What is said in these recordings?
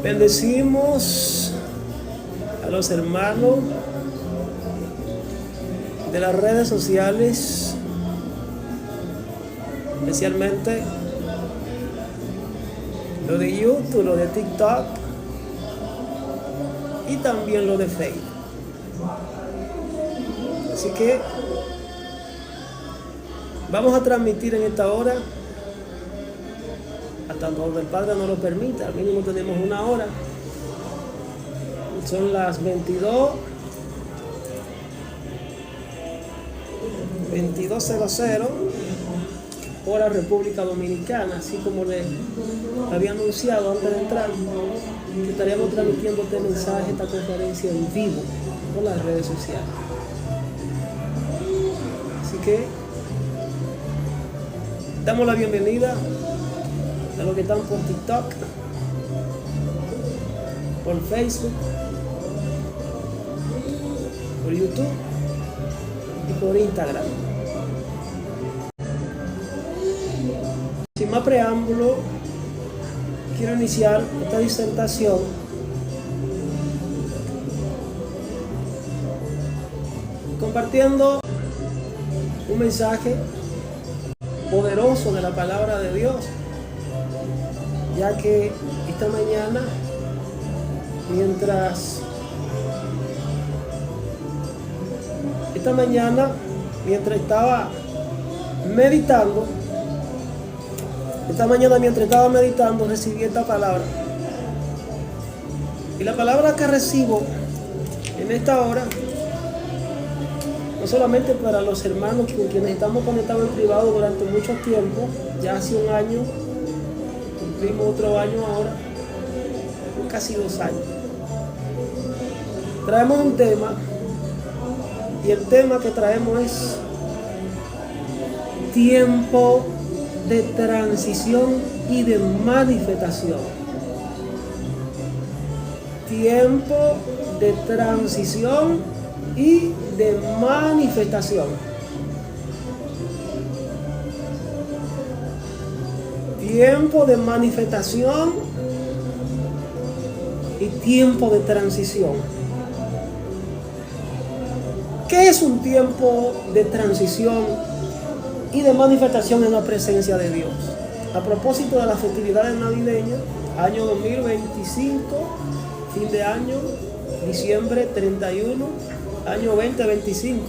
Bendecimos a los hermanos de las redes sociales, especialmente lo de YouTube, lo de TikTok y también lo de Facebook. Así que vamos a transmitir en esta hora hasta donde el Padre nos lo permita. Al mínimo tenemos una hora. Son las 22:00 hora República Dominicana, así como le había anunciado antes de entrar, que estaríamos transmitiendo este mensaje, esta conferencia en vivo por las redes sociales. Así que damos la bienvenida a los que están por TikTok, por Facebook, por YouTube y por Instagram. Sin más preámbulo, quiero iniciar esta disertación compartiendo un mensaje poderoso de la palabra de Dios, ya que esta mañana, mientras estaba meditando, recibí esta palabra. Y la palabra que recibo en esta hora, no solamente para los hermanos con quienes estamos conectados en privado durante mucho tiempo, ya hace un año, cumplimos otro año ahora, casi 2 años. Traemos un tema, y el tema que traemos es tiempo de transición y de manifestación. Tiempo de transición y de manifestación. Tiempo de manifestación y tiempo de transición. ¿Qué es un tiempo de transición y de manifestación en la presencia de Dios? A propósito de las festividades navideñas, año 2025, fin de año, diciembre 31, año 2025,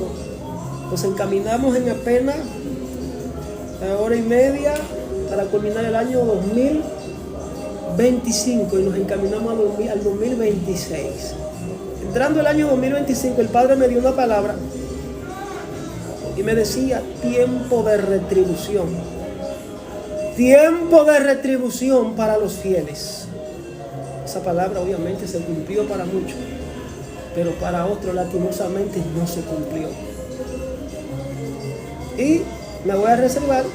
nos encaminamos en apenas hora y media para culminar el año 2025 y nos encaminamos al 2026. Entrando el año 2025, el Padre me dio una palabra y me decía tiempo de retribución. Tiempo de retribución para los fieles. Esa palabra obviamente se cumplió para muchos, pero para otros lastimosamente no se cumplió. Y me voy a reservar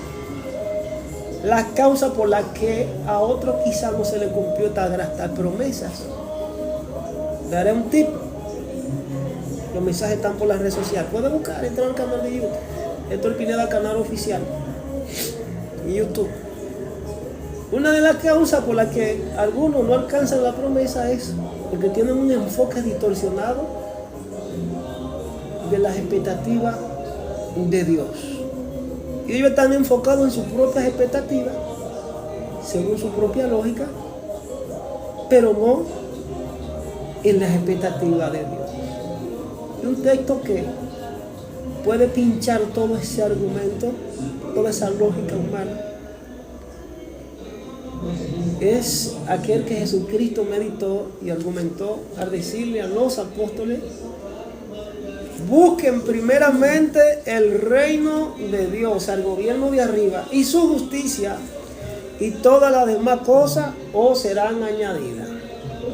las causas por las que a otros quizás no se le cumplió estas promesas. Daré un tip. Los mensajes están por las redes sociales. Pueden buscar, entrar al canal de YouTube. Héctor Pineda, canal oficial en YouTube. Una de las causas por las que algunos no alcanzan la promesa es porque tienen un enfoque distorsionado de las expectativas de Dios. Y ellos están enfocados en sus propias expectativas, según su propia lógica, pero no en las expectativas de Dios. Y un texto que puede pinchar todo ese argumento, toda esa lógica humana, es aquel que Jesucristo meditó y argumentó al decirle a los apóstoles: busquen primeramente el reino de Dios, el gobierno de arriba y su justicia, y todas las demás cosas os serán añadidas.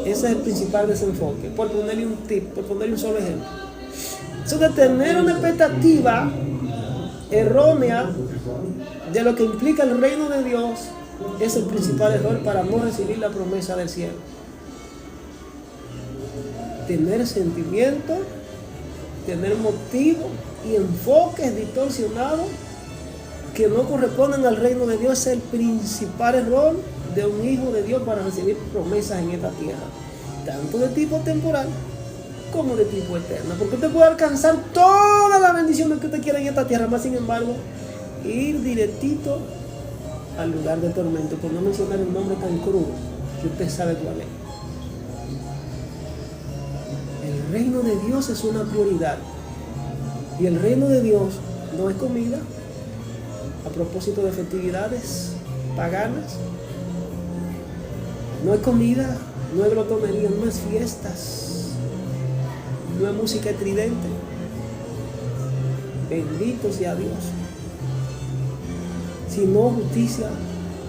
Ese es el principal desenfoque, por ponerle un tip, por ponerle un solo ejemplo. Eso de tener una expectativa errónea de lo que implica el reino de Dios es el principal error para no recibir la promesa del cielo. Tener sentimientos, tener motivos y enfoques distorsionados que no corresponden al reino de Dios es el principal error de un hijo de Dios para recibir promesas en esta tierra, tanto de tipo temporal como de tipo eterno, porque usted puede alcanzar todas las bendiciones que usted quiera en esta tierra, más sin embargo ir directito al lugar de tormento, por no mencionar el nombre tan crudo que usted sabe cuál es. El reino de Dios es una prioridad, y el reino de Dios no es comida a propósito de festividades paganas, no es comida, no es glotonería, no es fiestas, no es música estridente. Bendito sea Dios. Sino justicia,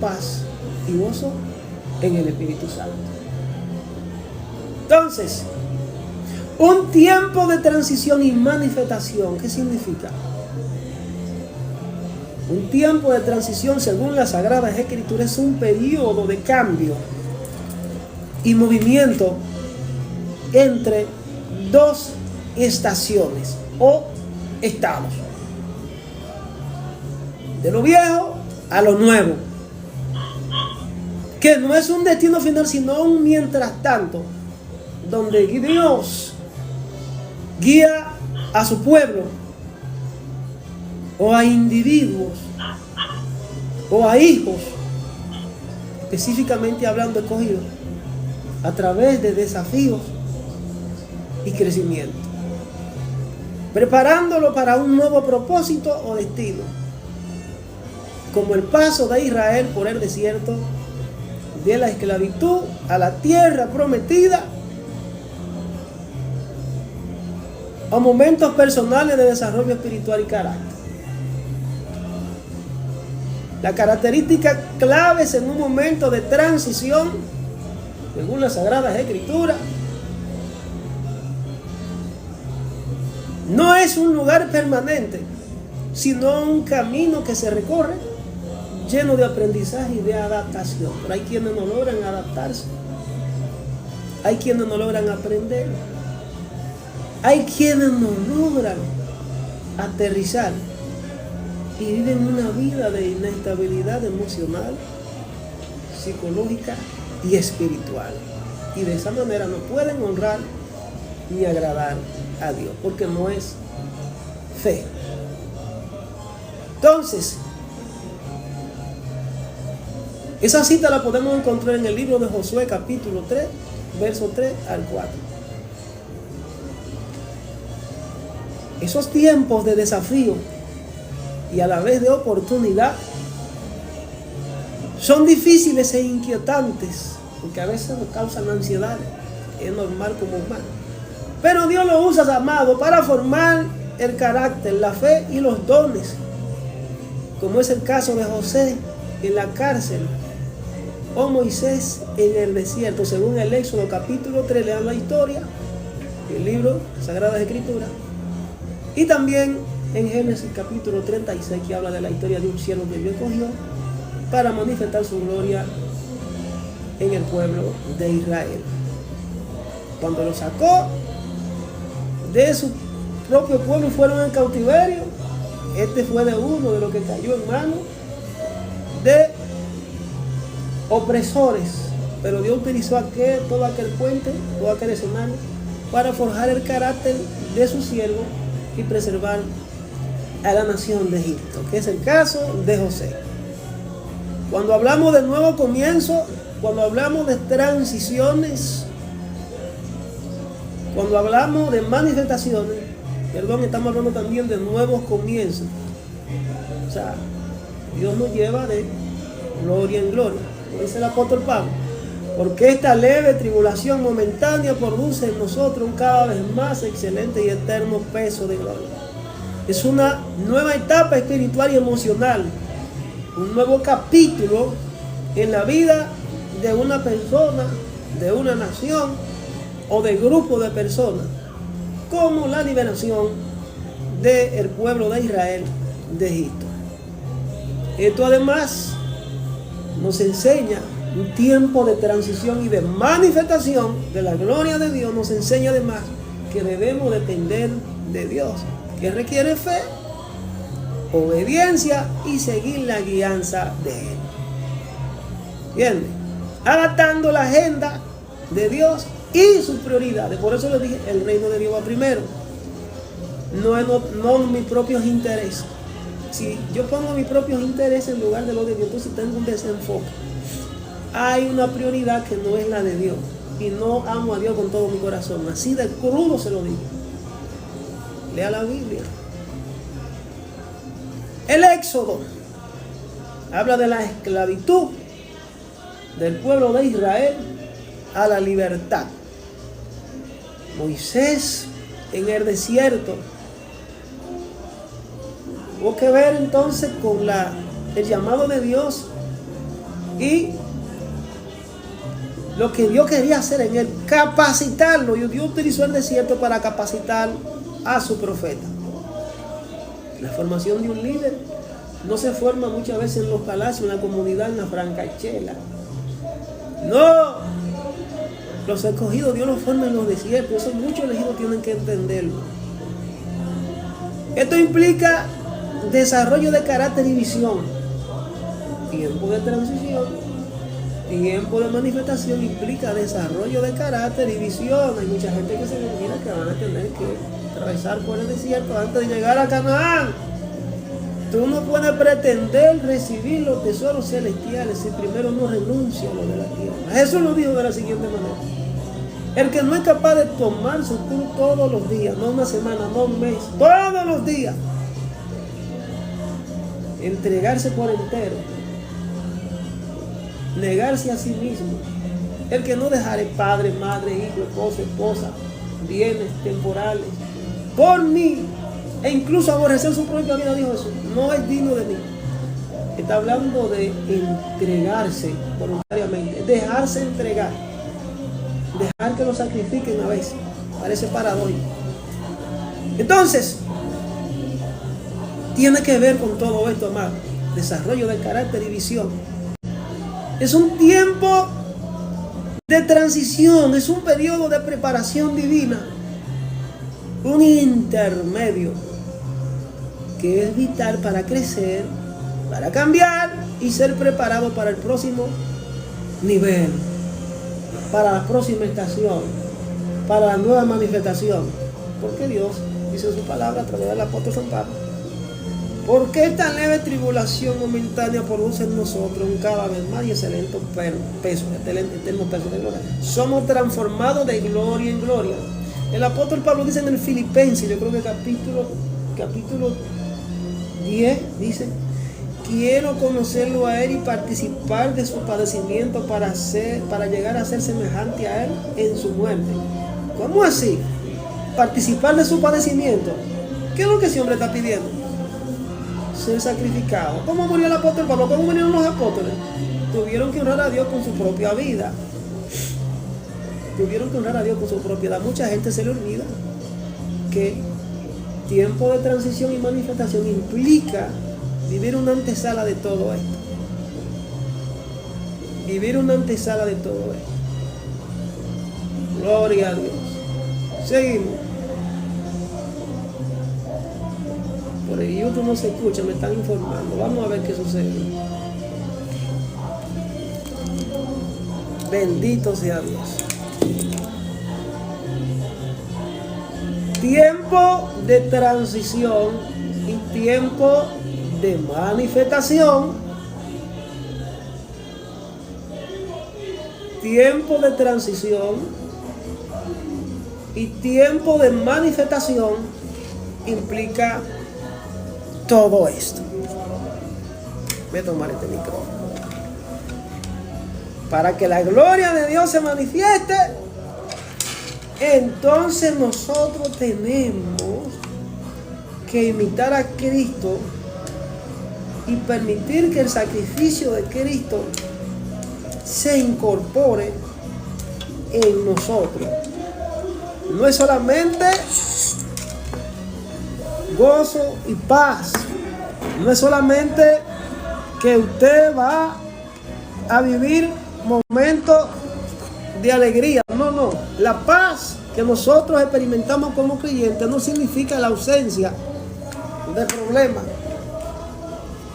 paz y gozo en el Espíritu Santo. Entonces, un tiempo de transición y manifestación, ¿qué significa? Un tiempo de transición, según las Sagradas Escrituras, es un periodo de cambio y movimiento entre dos estaciones o estados, de lo viejo a lo nuevo, que no es un destino final, sino un mientras tanto, donde Dios guía a su pueblo o a individuos o a hijos, específicamente hablando escogidos, a través de desafíos y crecimiento, preparándolo para un nuevo propósito o destino, como el paso de Israel por el desierto, de la esclavitud a la tierra prometida, o momentos personales de desarrollo espiritual y carácter. Las características claves en un momento de transición, según las Sagradas Escrituras, no es un lugar permanente, sino un camino que se recorre lleno de aprendizaje y de adaptación. Pero hay quienes no logran adaptarse, hay quienes no logran aprender, hay quienes no logran aterrizar y viven una vida de inestabilidad emocional, psicológica y espiritual, y de esa manera no pueden honrar ni agradar a Dios, porque no es fe. Entonces, esa cita la podemos encontrar en el libro de Josué, capítulo 3, verso 3 al 4. Esos tiempos de desafío y a la vez de oportunidad son difíciles e inquietantes, porque a veces nos causan ansiedad, es normal como humano. Pero Dios lo usa, amado, para formar el carácter, la fe y los dones, como es el caso de José en la cárcel o Moisés en el desierto, según el Éxodo capítulo 3, lean la historia, el libro Sagradas Escrituras, y también en Génesis capítulo 36, que habla de la historia de un siervo que Dios escogió para manifestar su gloria en el pueblo de Israel. Cuando lo sacó de su propio pueblo y fueron en cautiverio, este fue de uno de los que cayó en manos de opresores, pero Dios utilizó todo aquel puente, todo aquel escenario, para forjar el carácter de su siervo y preservar a la nación de Egipto, que es el caso de José. Cuando hablamos de nuevo comienzo, cuando hablamos de transiciones, cuando hablamos de manifestaciones, estamos hablando también de nuevos comienzos. O sea, Dios nos lleva de gloria en gloria, dice el apóstol Pablo, porque esta leve tribulación momentánea produce en nosotros un cada vez más excelente y eterno peso de gloria. Es una nueva etapa espiritual y emocional, un nuevo capítulo en la vida de una persona, de una nación o de grupo de personas, como la liberación del pueblo de Israel de Egipto. Esto además nos enseña un tiempo de transición y de manifestación de la gloria de Dios. Nos enseña además que debemos depender de Dios, que requiere fe, obediencia y seguir la guianza de Él. ¿Entiendes? Adaptando la agenda de Dios y sus prioridades. Por eso les dije, el reino de Dios va primero. No mis propios intereses. Si yo pongo mis propios intereses en lugar de los de Dios, entonces tengo un desenfoque. Hay una prioridad que no es la de Dios. Y no amo a Dios con todo mi corazón. Así de crudo se lo digo. Lea la Biblia. El Éxodo habla de la esclavitud del pueblo de Israel a la libertad. Moisés en el desierto tuvo que ver entonces con el llamado de Dios y lo que Dios quería hacer en él, capacitarlo. Y Dios utilizó el desierto para capacitar a su profeta. La formación de un líder no se forma muchas veces en los palacios, en la comunidad, en la francachela. No, los escogidos Dios los forma en los desiertos. Eso muchos elegidos tienen que entenderlo. Esto implica desarrollo de carácter y visión. Tiempo de transición, tiempo de manifestación implica desarrollo de carácter y visión. Hay mucha gente que se le olvida que van a tener que atravesar por el desierto antes de llegar a Canaán. Tú no puedes pretender recibir los tesoros celestiales si primero no renuncia a lo de la tierra. Jesús lo dijo de la siguiente manera: el que no es capaz de tomar su cruz todos los días, no una semana, no un mes, todos los días, entregarse por entero, negarse a sí mismo, el que no dejare padre, madre, hijo, esposo, esposa, bienes temporales, por mí, e incluso aborrecer su propia vida, dijo Jesús, no es digno de mí. Está hablando de entregarse voluntariamente, dejarse entregar, dejar que lo sacrifiquen a veces. Parece paradójico. Entonces, tiene que ver con todo esto, amado. Desarrollo de carácter y visión. Es un tiempo de transición, es un periodo de preparación divina, un intermedio que es vital para crecer, para cambiar y ser preparado para el próximo nivel, para la próxima estación, para la nueva manifestación. Porque Dios dice en su palabra a través del apóstol San Pablo: ¿por qué esta leve tribulación momentánea produce en nosotros un cada vez más y excelente peso, eterno peso de gloria? Somos transformados de gloria en gloria. El apóstol Pablo dice en el Filipenses, yo creo que capítulo 10, dice: quiero conocerlo a él y participar de su padecimiento para llegar a ser semejante a él en su muerte. ¿Cómo así? Participar de su padecimiento. ¿Qué es lo que ese hombre está pidiendo? Ser sacrificado. ¿Cómo murió el apóstol Pablo? ¿Cómo murieron los apóstoles? Tuvieron que honrar a Dios con su propia vida. Tuvieron que honrar a Dios con su propia vida. Mucha gente se le olvida que tiempo de transición y manifestación implica vivir una antesala de todo esto. Vivir una antesala de todo esto. Gloria a Dios. Seguimos. Por el YouTube no se escucha, me están informando. Vamos a ver qué sucede. Bendito sea Dios. Tiempo de transición y tiempo de manifestación. Tiempo de transición y tiempo de manifestación implica todo esto. Voy a tomar este micrófono. Para que la gloria de Dios se manifieste, entonces nosotros tenemos que imitar a Cristo y permitir que el sacrificio de Cristo se incorpore en nosotros. No es solamente gozo y paz. No es solamente que usted va a vivir momentos de alegría. No, no. La paz que nosotros experimentamos como creyentes no significa la ausencia de problemas.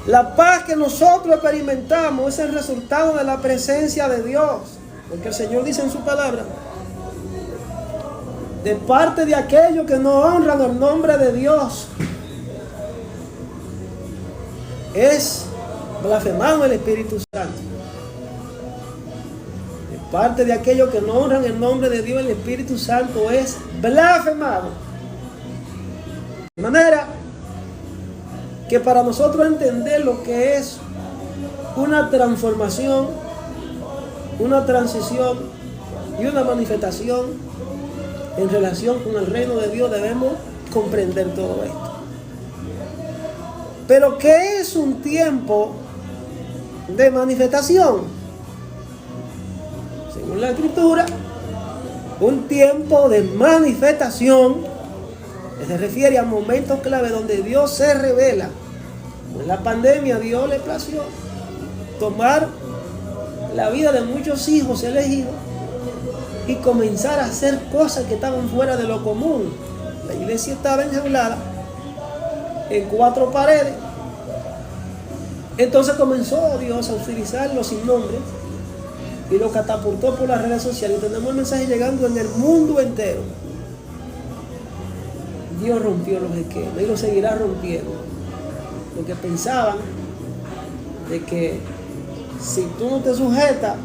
La paz que nosotros experimentamos es el resultado de la presencia de Dios. Porque el Señor dice en su palabra, de parte de aquellos que no honran el nombre de Dios, es blasfemado el Espíritu Santo. De parte de aquellos que no honran el nombre de Dios, el Espíritu Santo es blasfemado. De manera que para nosotros entender lo que es una transformación, una transición y una manifestación en relación con el reino de Dios, debemos comprender todo esto. Pero ¿qué es un tiempo de manifestación? Según la Escritura, un tiempo de manifestación se refiere a momentos clave donde Dios se revela. En la pandemia Dios le plació tomar la vida de muchos hijos elegidos y comenzar a hacer cosas que estaban fuera de lo común. La iglesia estaba enjaulada en 4 paredes. Entonces comenzó Dios a utilizarlo sin nombre y lo catapultó por las redes sociales. Y tenemos el mensaje llegando en el mundo entero. Dios rompió los esquemas y lo seguirá rompiendo. Porque pensaban de que si tú no te sujetas,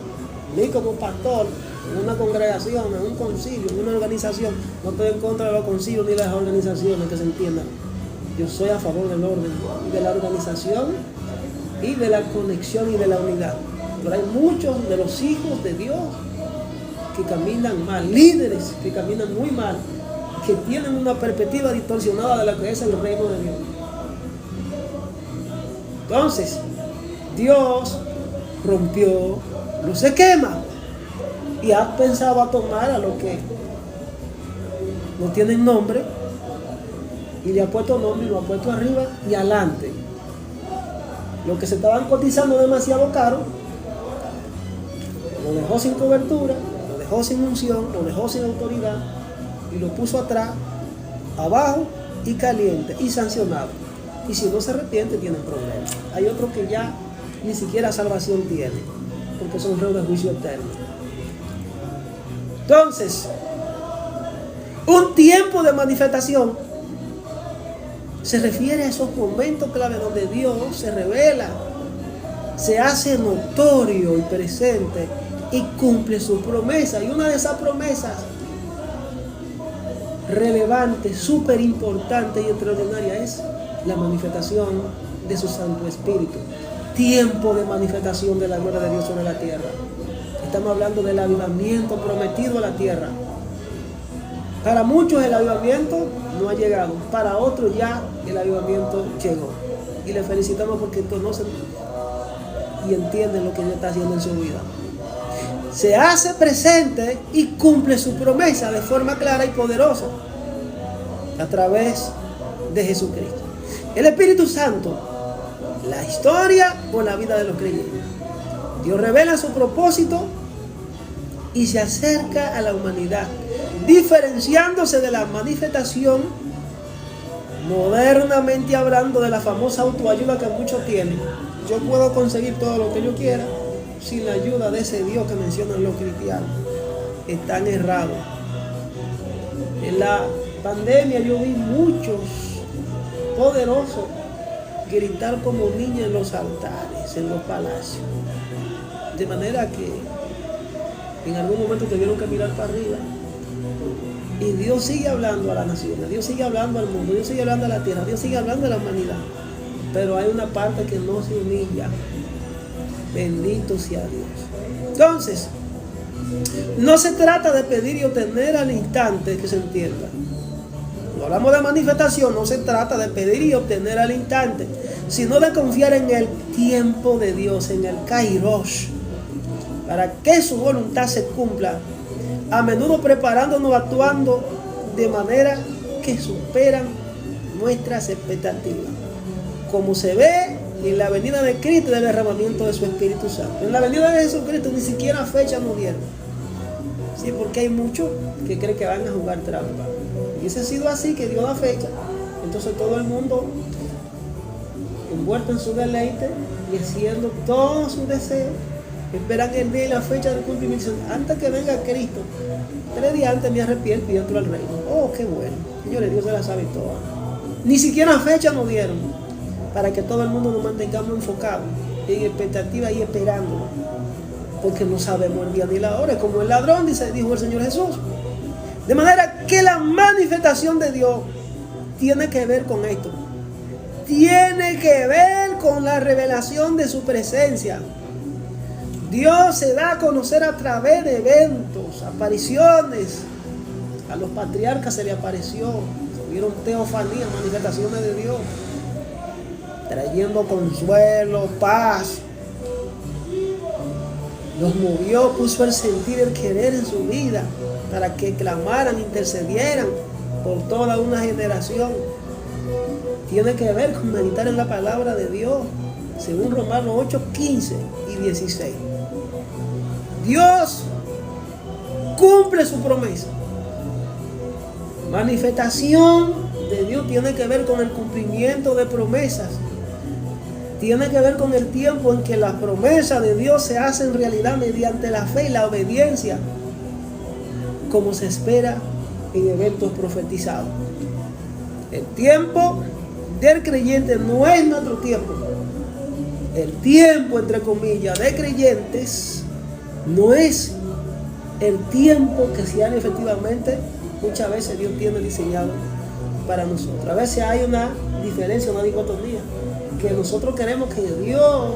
ni como pastor, en una congregación, en un concilio, en una organización, no estoy en contra de los concilios ni de las organizaciones, que se entiendan. Yo soy a favor del orden, de la organización y de la conexión y de la unidad. Pero hay muchos de los hijos de Dios que caminan mal, líderes que caminan muy mal, que tienen una perspectiva distorsionada de lo que es el reino de Dios. Entonces, Dios rompió los esquemas y ha pensado a tomar a los que no tienen nombre y le ha puesto nombre y lo ha puesto arriba y adelante. Los que se estaban cotizando demasiado caro, lo dejó sin cobertura, lo dejó sin unción, lo dejó sin autoridad y lo puso atrás, abajo y caliente y sancionado. Y si no se arrepiente, tienen problemas. Hay otros que ya ni siquiera salvación tienen, porque son reos de juicio eterno. Entonces, un tiempo de manifestación se refiere a esos momentos clave donde Dios se revela, se hace notorio y presente y cumple su promesa. Y una de esas promesas relevante, súper importante y extraordinaria es la manifestación de su Santo Espíritu. Tiempo de manifestación de la gloria de Dios sobre la tierra. Estamos hablando del avivamiento prometido a la tierra. Para muchos el avivamiento no ha llegado, para otros ya el avivamiento llegó. Y le felicitamos porque conocen y entienden lo que Dios está haciendo en su vida. Se hace presente y cumple su promesa de forma clara y poderosa a través de Jesucristo. El Espíritu Santo, la historia o la vida de los creyentes. Dios revela su propósito y se acerca a la humanidad, diferenciándose de la manifestación, modernamente hablando, de la famosa autoayuda que muchos tienen. Yo puedo conseguir todo lo que yo quiera sin la ayuda de ese Dios que mencionan los cristianos. Están errados. En la pandemia yo vi muchos poderosos gritar como niños en los altares, en los palacios. De manera que en algún momento tuvieron que mirar para arriba. Y Dios sigue hablando a las naciones, Dios sigue hablando al mundo, Dios sigue hablando a la tierra, Dios sigue hablando a la humanidad. Pero hay una parte que no se humilla. Bendito sea Dios. Entonces, no se trata de pedir y obtener al instante, que se entienda. Cuando hablamos de manifestación, no se trata de pedir y obtener al instante, sino de confiar en el tiempo de Dios, en el Kairos, para que su voluntad se cumpla, a menudo preparándonos, actuando de manera que superan nuestras expectativas, como se ve en la venida de Cristo y el derramamiento de su Espíritu Santo. En la venida de Jesucristo ni siquiera fecha nos dieron. Sí, porque hay muchos que creen que van a jugar trampa. Y ese ha sido así, que Dios da fecha. Entonces todo el mundo envueltos en su deleite y haciendo todos sus deseos, esperan el día y la fecha del cumplimiento. Antes que venga Cristo, 3 días antes me arrepiento y entro al reino. Oh, qué bueno. Señores, Dios se la sabe toda. Ni siquiera fecha nos dieron para que todo el mundo nos mantengamos enfocados en expectativa y esperando, porque no sabemos el día ni la hora, como el ladrón, dijo el Señor Jesús. De manera que la manifestación de Dios tiene que ver con esto. Tiene que ver con la revelación de su presencia. Dios se da a conocer a través de eventos, apariciones. A los patriarcas se le apareció, tuvieron teofanías, manifestaciones de Dios, trayendo consuelo, paz. Los movió, puso el sentir, el querer en su vida, para que clamaran, intercedieran por toda una generación. Tiene que ver con meditar en la palabra de Dios, según Romanos 8, 15 y 16. Dios cumple su promesa. Manifestación de Dios tiene que ver con el cumplimiento de promesas. Tiene que ver con el tiempo en que las promesas de Dios se hacen realidad mediante la fe y la obediencia, como se espera en eventos profetizados. El tiempo del creyente no es nuestro tiempo. El tiempo, entre comillas, de creyentes no es el tiempo que se han efectivamente muchas veces Dios tiene diseñado para nosotros. A veces hay una diferencia, una dicotomía, que nosotros queremos que Dios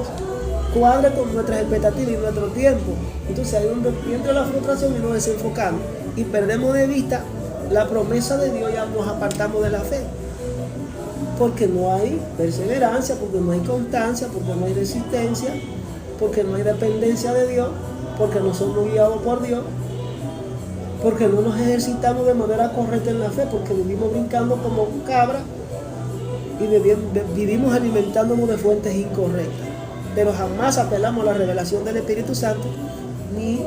cuadre con nuestras expectativas y nuestro tiempo. Entonces ahí donde entra la frustración y nos desenfocamos y perdemos de vista la promesa de Dios, ya nos apartamos de la fe, porque no hay perseverancia, porque no hay constancia, porque no hay resistencia, porque no hay dependencia de Dios, porque no somos guiados por Dios, porque no nos ejercitamos de manera correcta en la fe, porque vivimos brincando como cabra y vivimos alimentándonos de fuentes incorrectas, pero jamás apelamos a la revelación del Espíritu Santo ni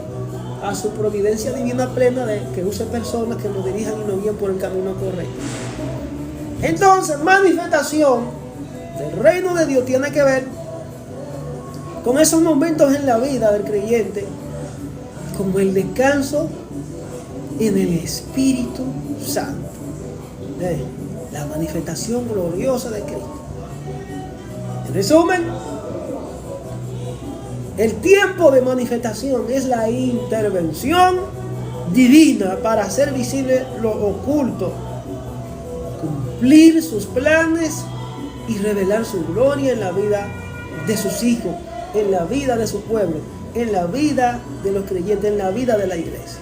a su providencia divina plena de que use personas que nos dirijan y nos guíen por el camino correcto. Entonces, manifestación del reino de Dios tiene que ver con esos momentos en la vida del creyente, como el descanso en el Espíritu Santo, la manifestación gloriosa de Cristo. En resumen, el tiempo de manifestación es la intervención divina para hacer visible lo oculto, cumplir sus planes y revelar su gloria en la vida de sus hijos, en la vida de su pueblo, en la vida de los creyentes, en la vida de la iglesia.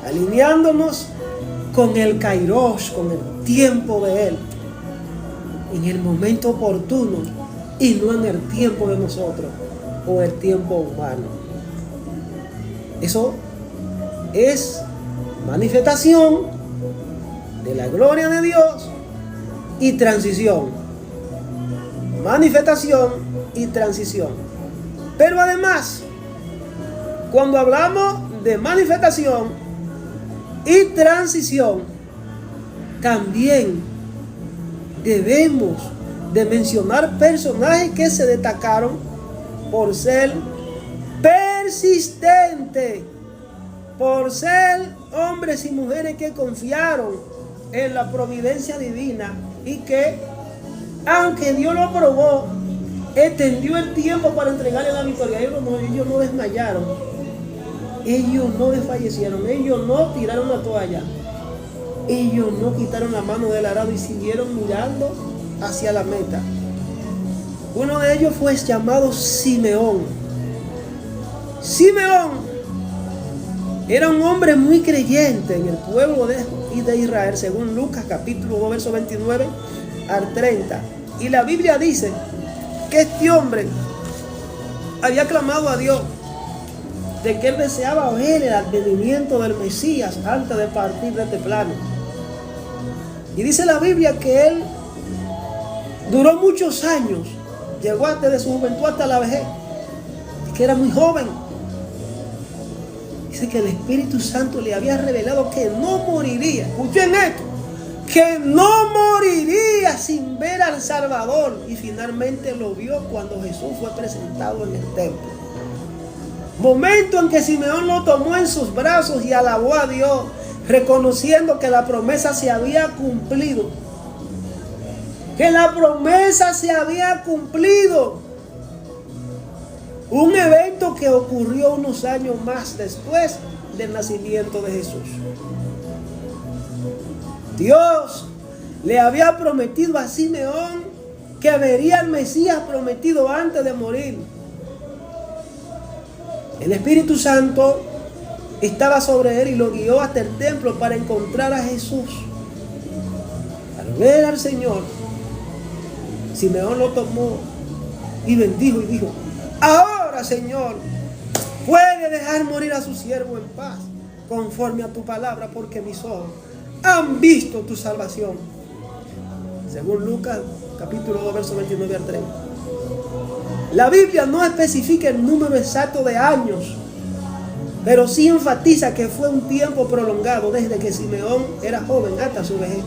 Alineándonos con el Kairos, con el tiempo de Él, en el momento oportuno y no en el tiempo de nosotros o el tiempo humano. Eso es manifestación de la gloria de Dios y transición. Manifestación y transición. Pero además, cuando hablamos de manifestación y transición, también debemos de mencionar personajes que se destacaron por ser persistentes, por ser hombres y mujeres que confiaron en la providencia divina y que, aunque Dios lo probó, extendió el tiempo para entregarle la victoria. Ellos no desmayaron, ellos no desfallecieron, ellos no tiraron la toalla, ellos no quitaron la mano del arado y siguieron mirando hacia la meta. Uno de ellos fue llamado Simeón. Simeón era un hombre muy creyente en el pueblo de Israel, según Lucas capítulo 2, verso 29 al 30. Y la Biblia dice que este hombre había clamado a Dios de que él deseaba ver el advenimiento del Mesías antes de partir de este plano. Y dice la Biblia que él duró muchos años, llegó desde su juventud hasta la vejez, que era muy joven. Dice que el Espíritu Santo le había revelado que no moriría. Escuchen esto, que no moriría sin ver al Salvador, y finalmente lo vio cuando Jesús fue presentado en el templo. Momento en que Simeón lo tomó en sus brazos y alabó a Dios, reconociendo que la promesa se había cumplido. Que la promesa se había cumplido. Un evento que ocurrió unos años más después del nacimiento de Jesús. Dios le había prometido a Simeón que vería al Mesías prometido antes de morir. El Espíritu Santo estaba sobre él y lo guió hasta el templo para encontrar a Jesús. Al ver al Señor, Simeón lo tomó y bendijo y dijo: ahora, Señor, puede dejar morir a su siervo en paz, conforme a tu palabra, porque mis ojos han visto tu salvación. Según Lucas, capítulo 2, verso 29 al 30. La Biblia no especifica el número exacto de años, pero sí enfatiza que fue un tiempo prolongado desde que Simeón era joven hasta su vejez,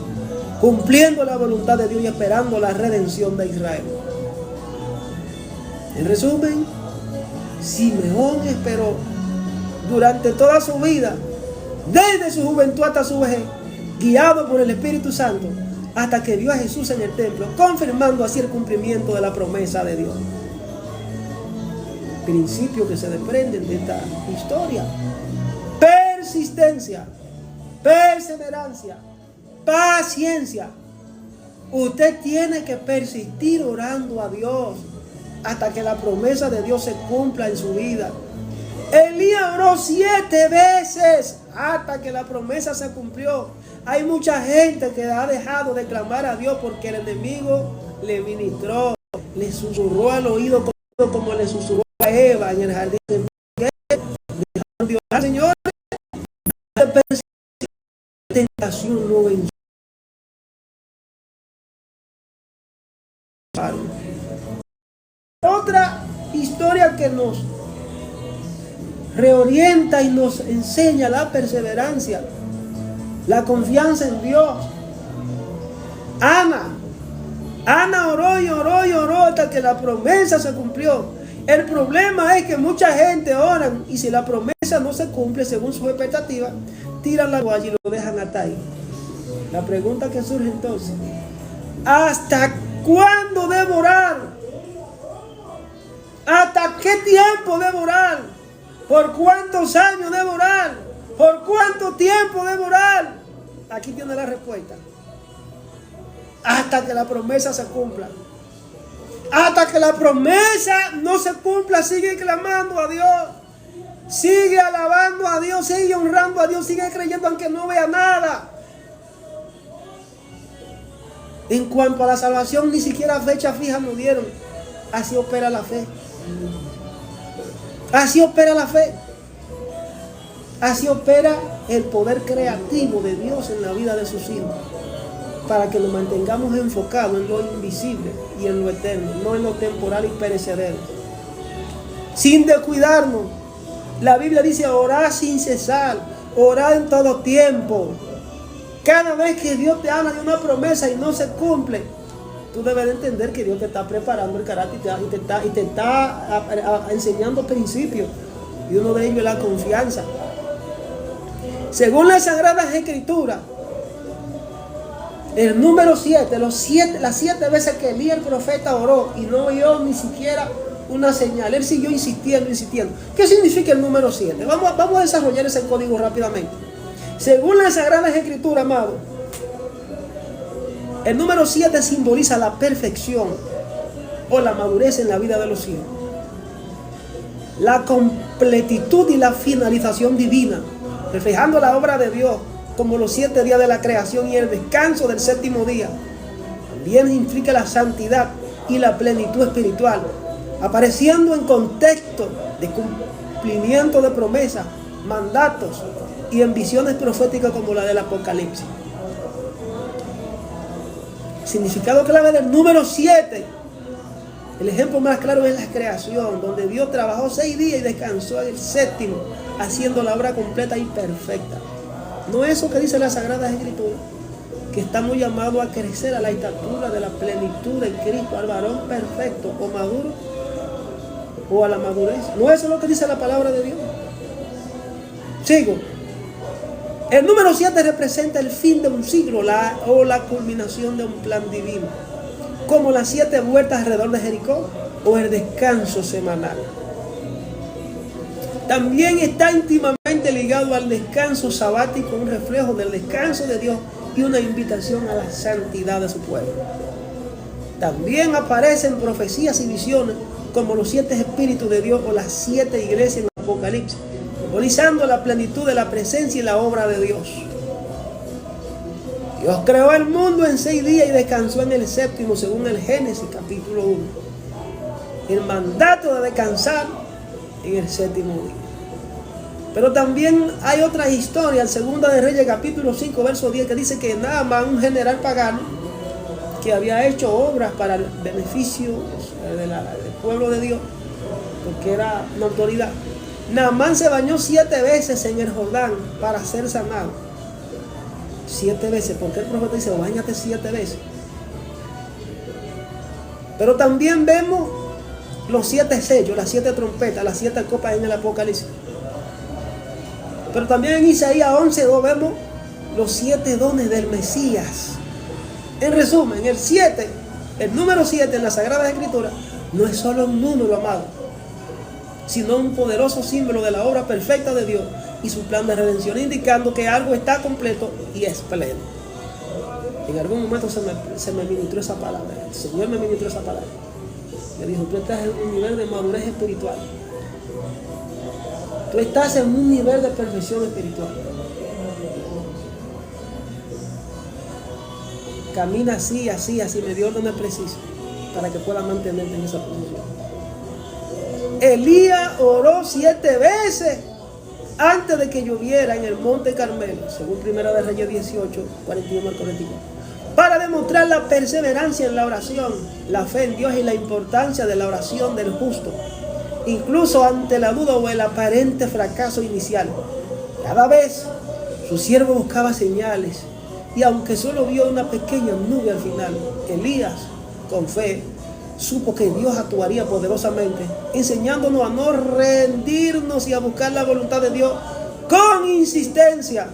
cumpliendo la voluntad de Dios y esperando la redención de Israel. En resumen, Simeón esperó durante toda su vida, desde su juventud hasta su vejez, guiado por el Espíritu Santo, hasta que vio a Jesús en el templo, confirmando así el cumplimiento de la promesa de Dios. Principios que se desprenden de esta historia: persistencia, perseverancia, paciencia. Usted tiene que persistir orando a Dios hasta que la promesa de Dios se cumpla en su vida. Elías oró 7 veces hasta que la promesa se cumplió. Hay mucha gente que ha dejado de clamar a Dios porque el enemigo le ministró, le susurró al oído como le susurró a Eva en el jardín. Dios, Señor, la tentación no venció. Otra historia que nos reorienta y nos enseña la perseverancia, la confianza en Dios. Ana oró y oró y oró hasta que la promesa se cumplió. El problema es que mucha gente ora y si la promesa no se cumple según sus expectativas, tiran la toalla y lo dejan hasta ahí. La pregunta que surge entonces: ¿hasta cuándo debo orar? ¿Hasta qué tiempo debo orar? ¿Por cuántos años debo orar? ¿Por cuánto tiempo debo orar? Aquí tiene la respuesta: hasta que la promesa se cumpla. Hasta que la promesa no se cumpla, sigue clamando a Dios, sigue alabando a Dios, sigue honrando a Dios, sigue creyendo aunque no vea nada. En cuanto a la salvación, ni siquiera fecha fija nos dieron. Así opera la fe. Así opera la fe. Así opera el poder creativo de Dios en la vida de sus hijos, para que nos mantengamos enfocados en lo invisible y en lo eterno, no en lo temporal y perecedero. Sin descuidarnos. La Biblia dice: orar sin cesar, orar en todo tiempo. Cada vez que Dios te habla de una promesa y no se cumple, tú debes de entender que Dios te está preparando el carácter y te está enseñando principios. Y uno de ellos es la confianza. Según las Sagradas Escrituras, el número 7, las 7 veces que Elías el profeta oró y no vio ni siquiera una señal, él siguió insistiendo. ¿Qué significa el número 7? Vamos a desarrollar ese código rápidamente. Según las Sagradas Escrituras, amado, el número 7 simboliza la perfección o la madurez en la vida de los hijos, la completitud y la finalización divina, reflejando la obra de Dios, como los 7 días de la creación y el descanso del 7º día. También implica la santidad y la plenitud espiritual, apareciendo en contexto de cumplimiento de promesas, mandatos y en visiones proféticas como la del Apocalipsis. Significado clave del número 7. El ejemplo más claro es la creación, donde Dios trabajó 6 días y descansó en el 7º, haciendo la obra completa y perfecta. ¿No es eso que dice la Sagrada Escritura? que estamos llamados a crecer a la estatura de la plenitud de Cristo, al varón perfecto o maduro, o a la madurez. No, eso es lo que dice la palabra de Dios. Sigo. El número 7 representa el fin de un siglo o la culminación de un plan divino, como las 7 vueltas alrededor de Jericó o el descanso semanal. También está íntimamente ligado al descanso sabático, un reflejo del descanso de Dios y una invitación a la santidad de su pueblo. También aparecen profecías y visiones como los 7 espíritus de Dios o las 7 iglesias en Apocalipsis, simbolizando la plenitud de la presencia y la obra de Dios. Dios creó el mundo en 6 días y descansó en el 7º, según el Génesis capítulo 1. El mandato de descansar en el 7º día. Pero también hay otra historia, en Segunda de Reyes capítulo 5, verso 10, que dice que Naamán, un general pagano, que había hecho obras para el beneficio del pueblo de Dios, porque era una autoridad. Naamán se bañó 7 veces en el Jordán para ser sanado. 7 veces, porque el profeta dice, báñate 7 veces. Pero también vemos los 7 sellos, las 7 trompetas, las 7 copas en el Apocalipsis. Pero también en Isaías 11:2 vemos los 7 dones del Mesías. En resumen, el número 7 en la Sagrada Escritura no es solo un número, amado, sino un poderoso símbolo de la obra perfecta de Dios y su plan de redención, indicando que algo está completo y es pleno. En algún momento se me ministró esa palabra. El Señor me ministró esa palabra. Me dijo, tú estás en un nivel de madurez espiritual. Tú estás en un nivel de perfección espiritual. Camina así, así, así. Me dio órdenes precisas para que pueda mantenerte en esa posición. Elías oró 7 veces antes de que lloviera en el monte Carmelo, según Primera de Reyes 18, 41 al 44, para demostrar la perseverancia en la oración, la fe en Dios y la importancia de la oración del justo, incluso ante la duda o el aparente fracaso inicial. Cada vez su siervo buscaba señales, y aunque solo vio una pequeña nube al final, Elías, con fe, supo que Dios actuaría poderosamente, enseñándonos a no rendirnos y a buscar la voluntad de Dios con insistencia.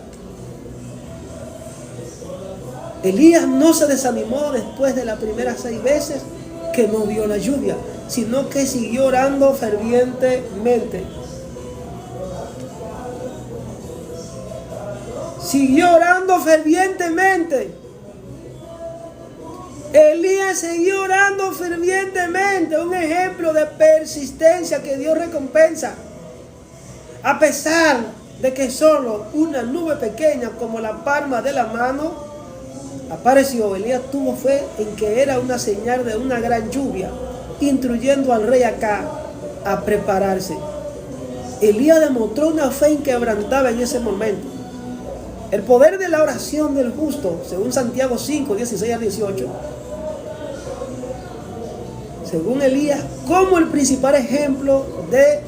Elías no se desanimó después de las primeras 6 veces que no vio la lluvia, sino que siguió orando fervientemente. Siguió orando fervientemente. Elías siguió orando fervientemente, un ejemplo de persistencia que Dios recompensa. A pesar de que solo una nube pequeña como la palma de la mano apareció, Elías tuvo fe en que era una señal de una gran lluvia, instruyendo al rey Acab a prepararse. Elías demostró una fe inquebrantable en ese momento. El poder de la oración del justo, según Santiago 5, 16 al 18, según Elías, como el principal ejemplo de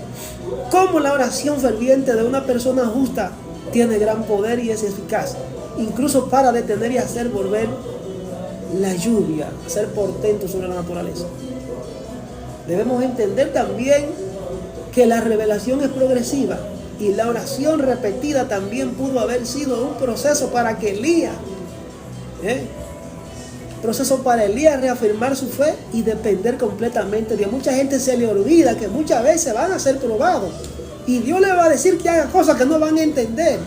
cómo la oración ferviente de una persona justa tiene gran poder y es eficaz, incluso para detener y hacer volver la lluvia, hacer portento sobre la naturaleza. Debemos entender también que la revelación es progresiva y la oración repetida también pudo haber sido un proceso para que Elías, reafirmar su fe y depender completamente de Dios. Mucha gente se le olvida que muchas veces van a ser probados y Dios le va a decir que haga cosas que no van a entender,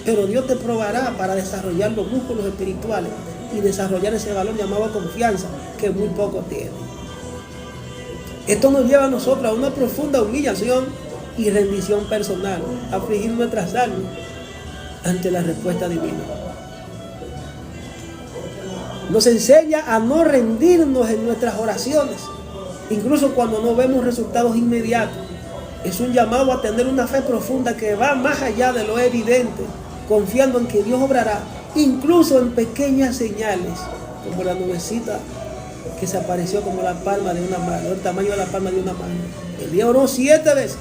pero Dios te probará para desarrollar los músculos espirituales y desarrollar ese valor llamado confianza que muy poco tiene. Esto nos lleva a nosotros a una profunda humillación y rendición personal, a afligir nuestras almas ante la respuesta divina. Nos enseña a no rendirnos en nuestras oraciones, incluso cuando no vemos resultados inmediatos. Es un llamado a tener una fe profunda que va más allá de lo evidente, confiando en que Dios obrará, incluso en pequeñas señales, como la nubecita que se apareció como la palma de una mano, el tamaño de la palma de una mano. Elías oró 7 veces.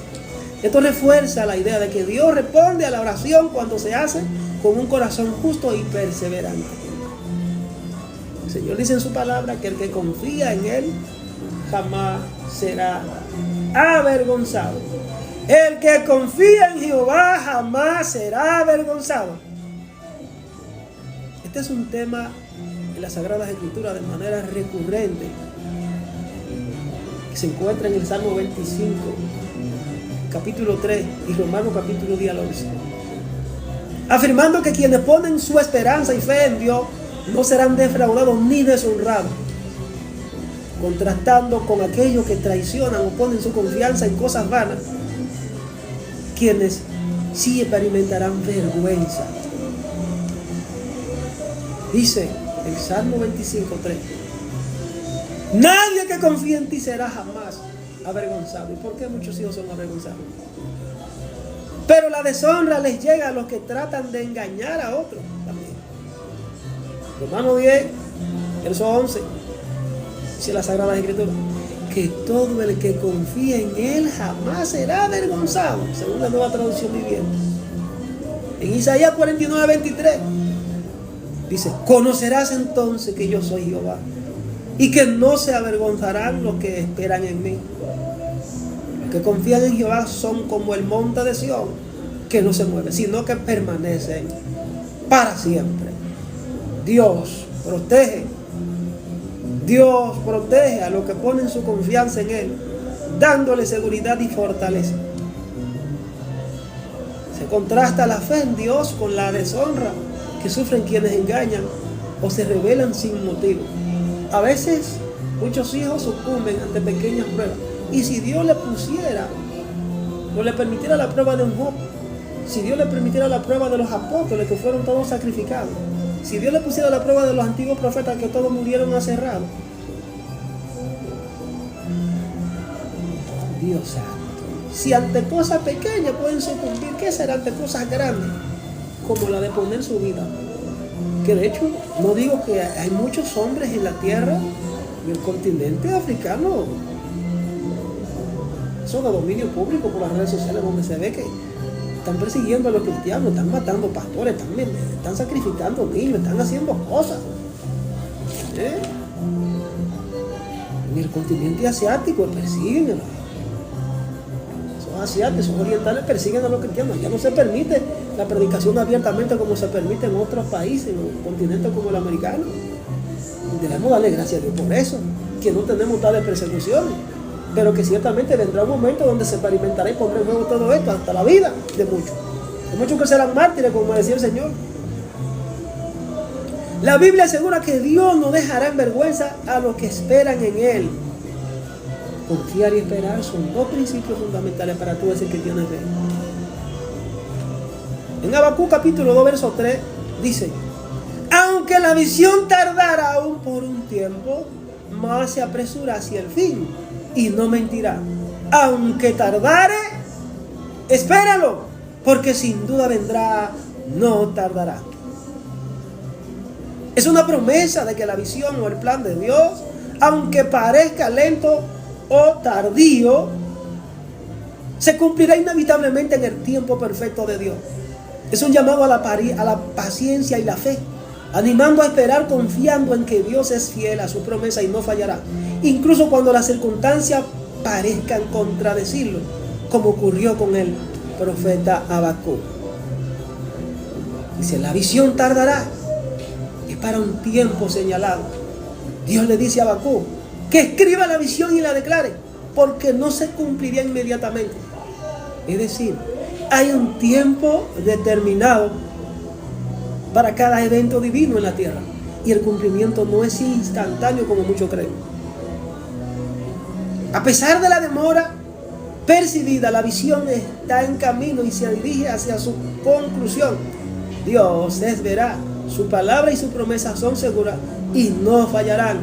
Esto refuerza la idea de que Dios responde a la oración cuando se hace con un corazón justo y perseverante. Señor dice en su palabra que el que confía en Él jamás será avergonzado. El que confía en Jehová jamás será avergonzado. Este es un tema en las Sagradas Escrituras de manera recurrente, que se encuentra en el Salmo 25, capítulo 3 y Romanos capítulo 10 al 11, afirmando que quienes ponen su esperanza y fe en Dios no serán defraudados ni deshonrados, contrastando con aquellos que traicionan o ponen su confianza en cosas vanas, quienes sí experimentarán vergüenza. Dice el Salmo 25:3: nadie que confíe en ti será jamás avergonzado. ¿Y por qué muchos hijos son avergonzados? Pero la deshonra les llega a los que tratan de engañar a otros también. Romanos 10, verso 11, dice la Sagrada Escritura que todo el que confía en Él jamás será avergonzado, según la Nueva Traducción Viviente. En Isaías 49, 23 dice: conocerás entonces que yo soy Jehová, y que no se avergonzarán los que esperan en mí. Los que confían en Jehová son como el monte de Sión, que no se mueve, sino que permanece para siempre. Dios protege a los que ponen su confianza en Él, dándole seguridad y fortaleza. Se contrasta la fe en Dios con la deshonra que sufren quienes engañan o se rebelan sin motivo. A veces muchos hijos sucumben ante pequeñas pruebas, y si Dios le pusiera o le permitiera la prueba de un Job, si Dios le permitiera la prueba de los apóstoles que fueron todos sacrificados, si Dios le pusiera la prueba de los antiguos profetas que todos murieron aserrados, Dios santo, si ante cosas pequeñas pueden sucumbir, ¿qué será ante cosas grandes como la de poner su vida? Que de hecho, no digo que hay muchos hombres en la tierra, en el continente africano, eso de dominio público por las redes sociales, donde se ve que están persiguiendo a los cristianos, están matando pastores, están sacrificando niños, están haciendo cosas. En el continente asiático persiguen a los asiáticos, esos orientales persiguen a los cristianos. Ya no se permite la predicación abiertamente como se permite en otros países, en un continente como el americano. Y debemos darle gracias a Dios por eso, que no tenemos tales persecuciones, pero que ciertamente vendrá un momento donde se experimentará y pondrá en juego todo esto, hasta la vida de muchos. Hay muchos que serán mártires, como decía el Señor. La Biblia asegura que Dios no dejará en vergüenza a los que esperan en Él. Confiar y esperar son dos principios fundamentales para tú decir que tienes fe. En Habacuc capítulo 2, verso 3 dice: aunque la visión tardara aún por un tiempo, más se apresura hacia el fin y no mentirá. Aunque tardare, espéralo, porque sin duda vendrá, no tardará. Es una promesa de que la visión o el plan de Dios, aunque parezca lento o tardío, se cumplirá inevitablemente en el tiempo perfecto de Dios. Es un llamado a la paciencia y la fe, animando a esperar confiando en que Dios es fiel a su promesa y no fallará, incluso cuando las circunstancias parezcan contradecirlo, como ocurrió con el profeta Habacuc. Dice: la visión tardará, es para un tiempo señalado. Dios le dice a Habacuc que escriba la visión y la declare, porque no se cumpliría inmediatamente. Es decir, hay un tiempo determinado para cada evento divino en la tierra, y el cumplimiento no es instantáneo como muchos creen. A pesar de la demora percibida, la visión está en camino y se dirige hacia su conclusión. Dios es veraz, su palabra y su promesa son seguras y no fallarán.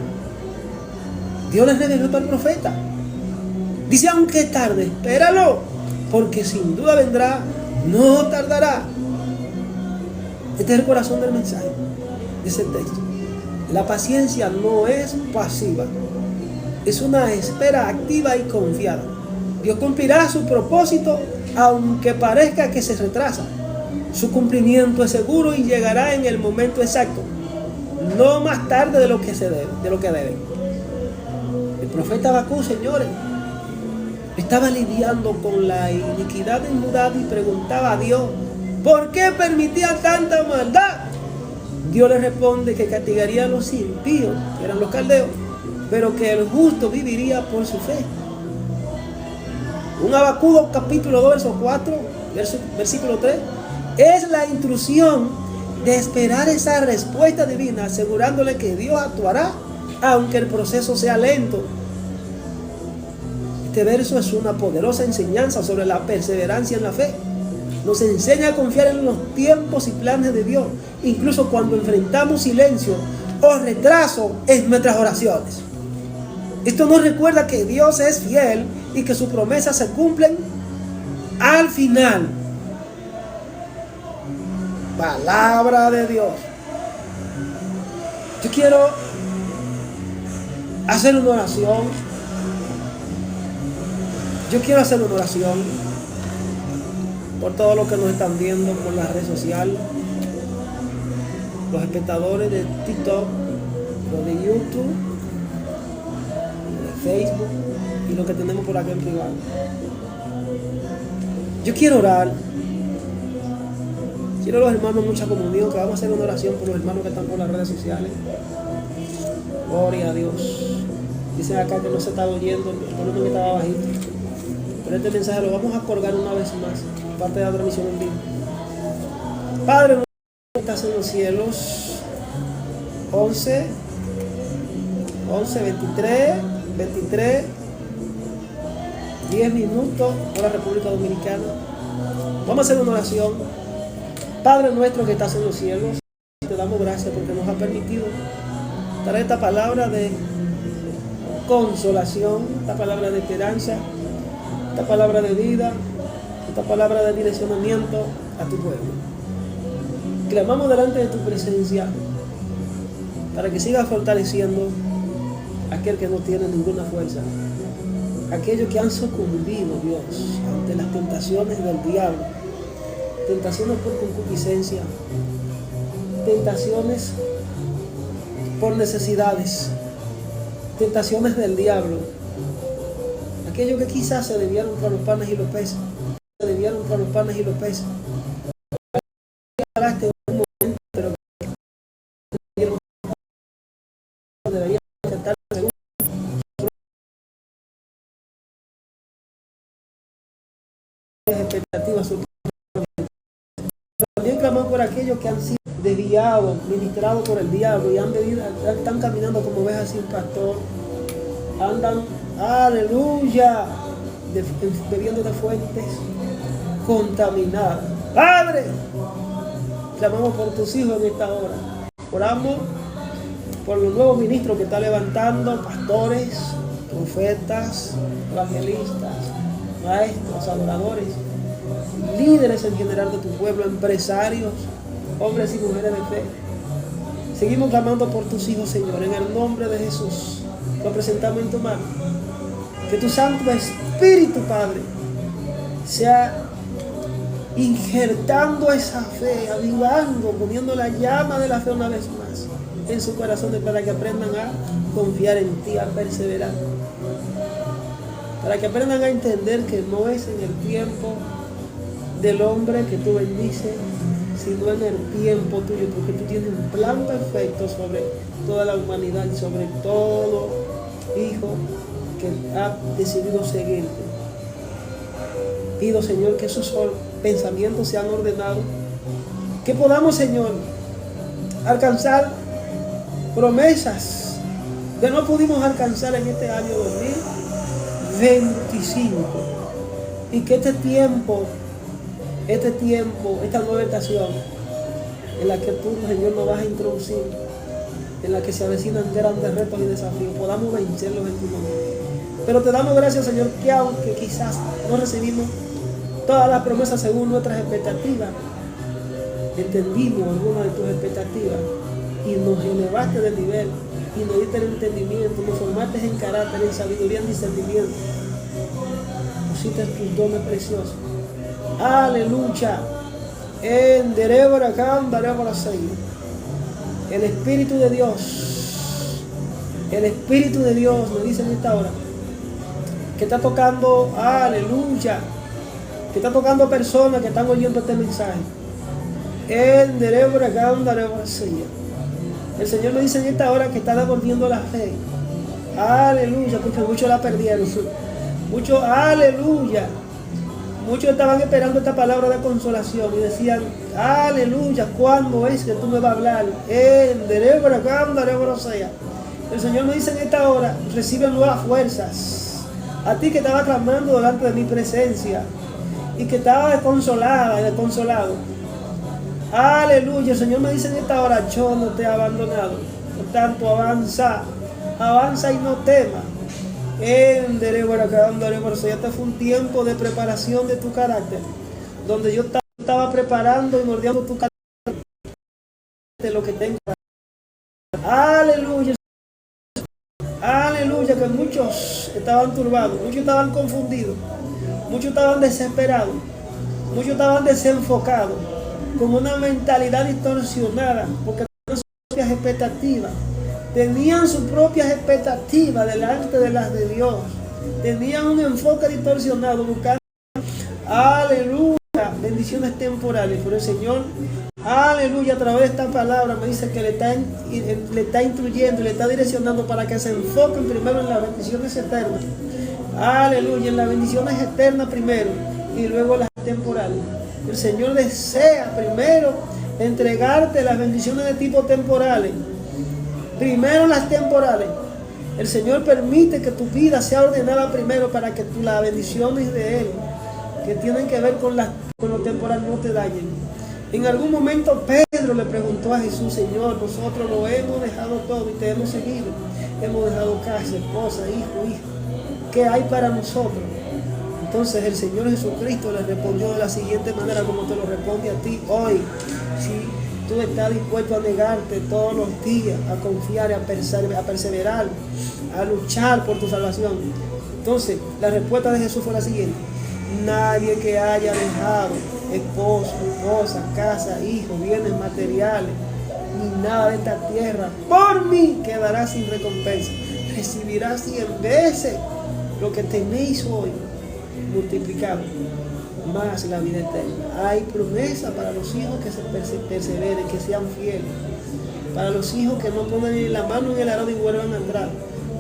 Dios les reveló al profeta. Dice: aunque tarde, espéralo, porque sin duda vendrá, no tardará. Este es el corazón del mensaje de ese texto. La paciencia no es pasiva, es una espera activa y confiada. Dios cumplirá su propósito aunque parezca que se retrasa. Su cumplimiento es seguro y llegará en el momento exacto. no más tarde de lo que se debe, de lo que deben. El profeta Habacuc, señores, estaba lidiando con la iniquidad de Judá y preguntaba a Dios, ¿por qué permitía tanta maldad? Dios le responde que castigaría a los impíos, que eran los caldeos, pero que el justo viviría por su fe. Un Habacuc capítulo 2, verso 4, versículo 3, es la instrucción de esperar esa respuesta divina, asegurándole que Dios actuará, aunque el proceso sea lento. Este verso es una poderosa enseñanza sobre la perseverancia en la fe. Nos enseña a confiar en los tiempos y planes de Dios, incluso cuando enfrentamos silencio o retraso en nuestras oraciones. Esto nos recuerda que Dios es fiel y que sus promesas se cumplen al final. Palabra de Dios. Yo quiero hacer una oración. Yo quiero hacer una oración por todos los que nos están viendo por la red social, los espectadores de TikTok, los de YouTube, de Facebook y los que tenemos por acá en privado. Yo quiero orar. Quiero a los hermanos mucha comunión, que vamos a hacer una oración por los hermanos que están por las redes sociales. Gloria a Dios. Dicen acá que no se está oyendo, el volumen estaba bajito. Pero este mensaje lo vamos a colgar una vez más, parte de la transmisión en vivo. Padre nuestro que estás en los cielos, 11, 23, 10 minutos por la República Dominicana. Vamos a hacer una oración. Padre nuestro que estás en los cielos, te damos gracias porque nos ha permitido traer esta palabra de consolación, esta palabra de esperanza, esta palabra de vida, esta palabra de direccionamiento a tu pueblo. Clamamos delante de tu presencia para que sigas fortaleciendo a aquel que no tiene ninguna fuerza, aquellos que han sucumbido, Dios, ante las tentaciones del diablo, tentaciones por concupiscencia, tentaciones por necesidades, tentaciones del diablo, aquellos que quizás se debieron para los panes y los peces, un momento, pero deberían aceptar según expectativas. También clamamos por aquellos que han sido desviados, ministrados por el diablo y están caminando como ovejas sin pastor. Andan, aleluya, bebiendo de fuentes contaminadas. Padre, clamamos por tus hijos en esta hora. Oramos por los nuevos ministros que está levantando, pastores, profetas, evangelistas, maestros, adoradores, líderes en general de tu pueblo, empresarios, hombres y mujeres de fe. Seguimos clamando por tus hijos, Señor, en el nombre de Jesús. Lo presentamos en tu mano. Que tu Santo Espíritu, Padre, sea injertando esa fe, avivando, poniendo la llama de la fe una vez más en su corazón, para que aprendan a confiar en ti, a perseverar, para que aprendan a entender que no es en el tiempo del hombre que tú bendices, sino en el tiempo tuyo, porque tú tienes un plan perfecto sobre toda la humanidad y sobre todo hijo que ha decidido seguirte. Pido, Señor, que esos pensamientos sean ordenados, que podamos, Señor, alcanzar promesas que no pudimos alcanzar en este año 2025, y que este tiempo, esta nueva estación en la que tú, Señor, nos vas a introducir, en la que se avecinan grandes retos y desafíos, podamos vencerlos en tu nombre. Pero te damos gracias, Señor, que aunque quizás no recibimos todas las promesas según nuestras expectativas, entendimos algunas de tus expectativas y nos elevaste de nivel y nos diste el entendimiento, nos formaste en carácter, en sabiduría, en discernimiento. Pusiste tus dones preciosos. Aleluya. En Derebra Cam, Derebra Seir. El Espíritu de Dios, el Espíritu de Dios me dice en esta hora que está tocando, aleluya, que está tocando personas que están oyendo este mensaje. El Señor me dice en esta hora que está devolviendo la fe. Aleluya, porque muchos la perdieron. Muchos, aleluya. Muchos estaban esperando esta palabra de consolación y decían, aleluya, ¿cuándo es que tú me vas a hablar? El Señor me dice en esta hora, recibe nuevas fuerzas. A ti que estaba clamando delante de mi presencia y que estaba desconsolada y desconsolado. Aleluya, el Señor me dice en esta hora, yo no te he abandonado. Por tanto, avanza, avanza y no temas. Este fue un tiempo de preparación de tu carácter, donde yo estaba preparando y moldeando tu carácter de lo que tengo. Aleluya, aleluya, que muchos estaban turbados, muchos estaban confundidos, muchos estaban desesperados, muchos estaban desenfocados, con una mentalidad distorsionada, porque tenían sus propias expectativas. Tenían sus propias expectativas delante de las de Dios. Tenían un enfoque distorsionado, buscando, aleluya, bendiciones temporales. Pero el Señor, aleluya, a través de esta palabra me dice que le está instruyendo, le está direccionando para que se enfoquen primero en las bendiciones eternas. Aleluya, en las bendiciones eternas primero y luego las temporales. El Señor desea primero entregarte las bendiciones de tipo temporales. Primero las temporales. El Señor permite que tu vida sea ordenada primero para que las bendiciones de Él, que tienen que ver con lo temporal, no te dañen. En algún momento Pedro le preguntó a Jesús, Señor, nosotros lo hemos dejado todo y te hemos seguido. Hemos dejado casa, esposa, hijo, hija. ¿Qué hay para nosotros? Entonces el Señor Jesucristo le respondió de la siguiente manera como te lo responde a ti hoy. Si tú estás dispuesto a negarte todos los días, a confiar y a perseverar, a luchar por tu salvación. Entonces, la respuesta de Jesús fue la siguiente. Nadie que haya dejado esposo, esposa, casa, hijos, bienes materiales, ni nada de esta tierra, por mí quedará sin recompensa. Recibirá 100 veces lo que tenéis hoy, multiplicado, más la vida eterna. Hay promesa para los hijos que se perseveren, que sean fieles. Para los hijos que no ponen la mano en el arado y vuelvan a entrar.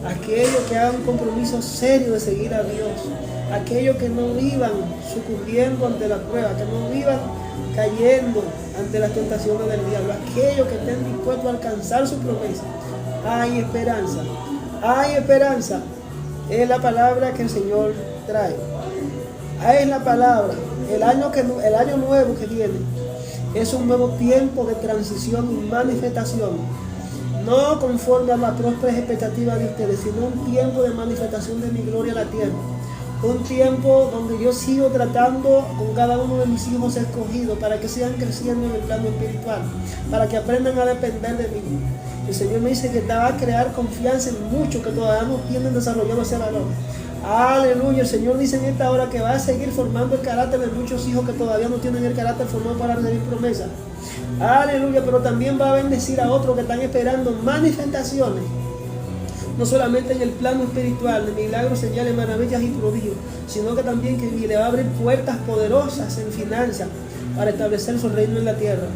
Aquellos que hagan un compromiso serio de seguir a Dios. Aquellos que no vivan sucumbiendo ante la prueba, que no vivan cayendo ante las tentaciones del diablo. Aquellos que estén dispuestos a alcanzar su promesa. Hay esperanza. Hay esperanza. Es la palabra que el Señor trae. Es la palabra. El año nuevo que viene es un nuevo tiempo de transición y manifestación. No conforme a las prósperas expectativas de ustedes, sino un tiempo de manifestación de mi gloria a la tierra. Un tiempo donde yo sigo tratando con cada uno de mis hijos escogidos para que sigan creciendo en el plano espiritual, para que aprendan a depender de mí. El Señor me dice que te va a crear confianza en muchos que todavía no tienen desarrollado ese valor. Aleluya, el Señor dice en esta hora que va a seguir formando el carácter de muchos hijos que todavía no tienen el carácter formado para recibir promesas. Aleluya, pero también va a bendecir a otros que están esperando manifestaciones. No solamente en el plano espiritual, de milagros, señales, maravillas y prodigios, sino que también que le va a abrir puertas poderosas en finanzas para establecer su reino en la tierra.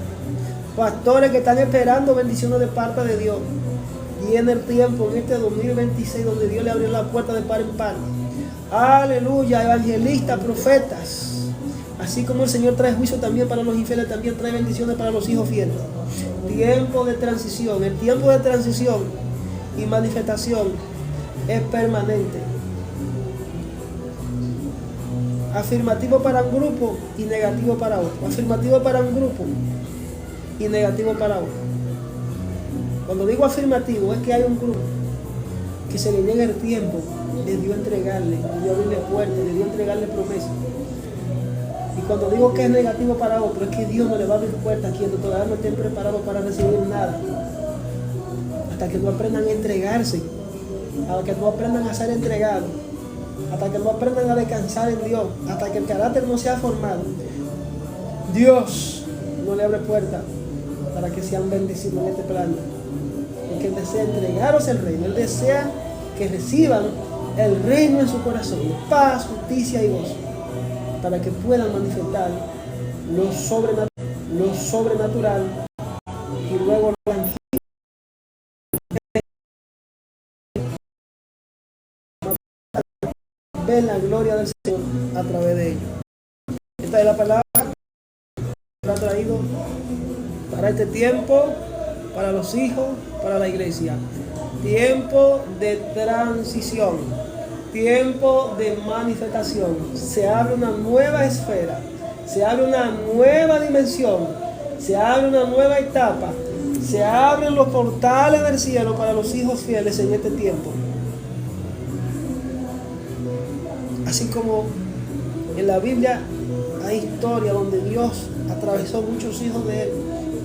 Pastores que están esperando bendiciones de parte de Dios. Viene el tiempo en este 2026 donde Dios le abrió la puerta de par en par. Aleluya, evangelistas, profetas. Así como el Señor trae juicio también para los infieles, también trae bendiciones para los hijos fieles. Tiempo de transición. El tiempo de transición y manifestación es permanente. Afirmativo para un grupo y negativo para otro. Afirmativo para un grupo y negativo para otro. Cuando digo afirmativo es que hay un grupo que se le llega el tiempo de Dios entregarle, de Dios abrirle puertas, de Dios entregarle promesas. Y cuando digo que es negativo para otro, es que Dios no le va a abrir puertas a quienes todavía no estén preparados para recibir nada. Hasta que no aprendan a entregarse, hasta que no aprendan a ser entregados, hasta que no aprendan a descansar en Dios, hasta que el carácter no sea formado. Dios no le abre puertas para que sean bendecidos en este plano. Porque Él desea entregaros el reino. Él desea que reciban el reino en su corazón, paz, justicia y gozo, para que puedan manifestar lo sobrenatural y luego lo tangible. Ver la gloria del Señor a través de ellos. Esta es la palabra que ha traído para este tiempo, para los hijos, para la iglesia. Tiempo de transición, tiempo de manifestación. Se abre una nueva esfera, se abre una nueva dimensión, se abre una nueva etapa, se abren los portales del cielo para los hijos fieles en este tiempo. Así como en la Biblia hay historias donde Dios atravesó muchos hijos de Él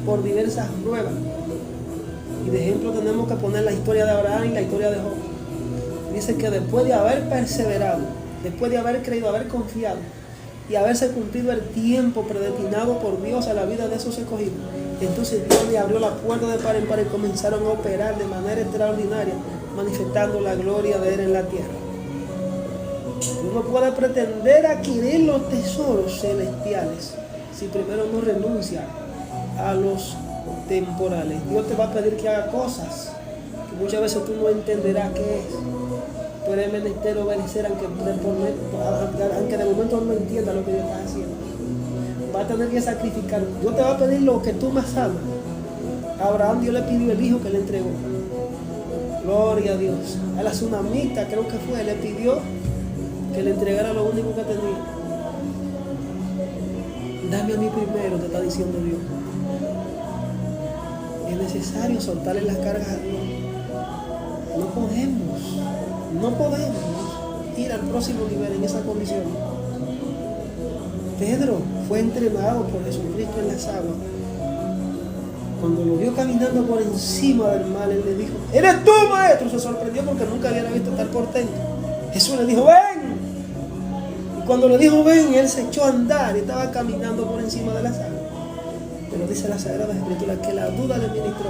por diversas pruebas. Y de ejemplo tenemos que poner la historia de Abraham y la historia de Job. Dice que después de haber perseverado, después de haber creído, haber confiado y haberse cumplido el tiempo predestinado por Dios a la vida de esos escogidos, entonces Dios le abrió la puerta de par en par y comenzaron a operar de manera extraordinaria, manifestando la gloria de Él en la tierra. Uno puede pretender adquirir los tesoros celestiales si primero no renuncia a los temporales. Dios te va a pedir que haga cosas que muchas veces tú no entenderás qué es. Tú eres menester obedecer aunque de momento no entiendas lo que Dios está haciendo. Va a tener que sacrificar. Dios te va a pedir lo que tú más amas. A Abraham Dios le pidió el hijo que le entregó. Gloria a Dios. A la tsunamita, creo que fue, le pidió que le entregara lo único que tenía. Dame a mí primero, te está diciendo Dios. Es necesario soltarle las cargas a Dios. No podemos ir al próximo nivel en esa condición. Pedro fue entrenado por Jesucristo en las aguas. Cuando lo vio caminando por encima del mar, él le dijo: ¿eres tú, maestro? Se sorprendió porque nunca había visto tal portento. Jesús le dijo: ven. Y cuando le dijo ven, él se echó a andar y estaba caminando por encima de las aguas. Pero dice la Sagrada Escritura que la duda le ministró.